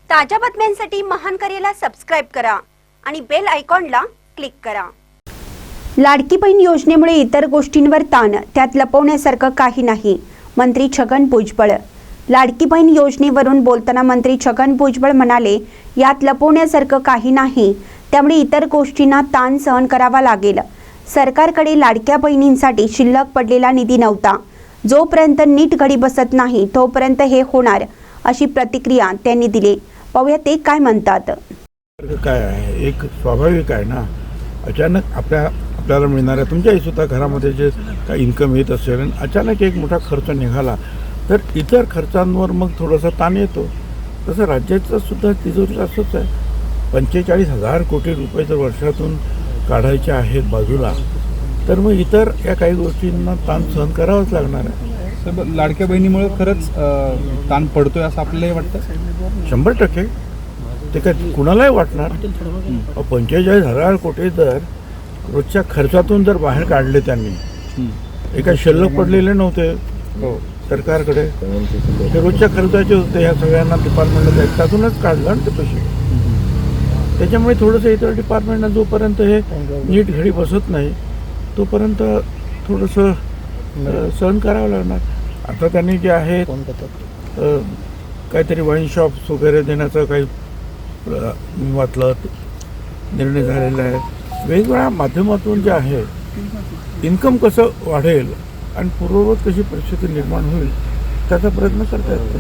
ताज्या बातम्यांसाठी महान करेला सबस्क्राइब करा आणि बेल आयकॉनला क्लिक करा। लाडकी बहीण योजनेमुळे इतर गोष्टींवर ताण, त्यात लपवण्यासारखं काही नाही, मंत्री छगन भुजबळ। लाडकी बहीण योजनेवरून बोलताना मंत्री छगन भुजबळ म्हणाले, यात लपवण्यासारखं काही नाही, त्यामुळे इतर गोष्टींना ताण सहन करावा लागेल। सरकारकडे लाडक्या बहिणींसाठी शिल्लक पडलेला निधी नव्हता, जोपर्यंत नीट घडी बसत नाही तोपर्यंत हे होणार, अशी प्रतिक्रिया त्यांनी दिली। पाहूया ते काय म्हणतात। काय आहे, एक स्वाभाविक आहे ना, अचानक आपल्याला मिळणाऱ्या तुमच्याही सुद्धा घरामध्ये जे काही इन्कम येत असेल आणि अचानक एक मोठा खर्च निघाला तर इतर खर्चांवर मग थोडासा ताण येतो। तसं राज्याचं सुद्धा तिजोरी असंच आहे। 45,000 कोटी रुपये जर वर्षातून काढायचे आहेत बाजूला, तर मग इतर या काही गोष्टींना ताण सहन करावाच लागणार आहे। लाडक्या बहिणीमुळे खरंच ताण पडतोय असं आपल्यालाही वाटतं? 100% ते काय कुणालाही वाटणार। 45,000 कोटी जर रोजच्या खर्चातून जर बाहेर काढले त्यांनी, हे काय शिल्लक पडलेले नव्हते सरकारकडे, ते रोजच्या खर्चाचे होते। ह्या सगळ्यांना डिपार्टमेंटला त्यातूनच काढलं आणि ते पैसे, त्याच्यामुळे थोडंसं इतर डिपार्टमेंटला जोपर्यंत हे नीट घडी बसत नाही तोपर्यंत थोडंसं सहन करावं लागणार। आता त्यांनी जे आहे काहीतरी वाईन शॉप्स वगैरे देण्याचं काही वाटलं निर्णय झालेला आहे। वेगवेगळ्या माध्यमातून जे आहे इन्कम कसं वाढेल आणि पूर्ववत कशी परिस्थिती निर्माण होईल त्याचा प्रयत्न करता येतो।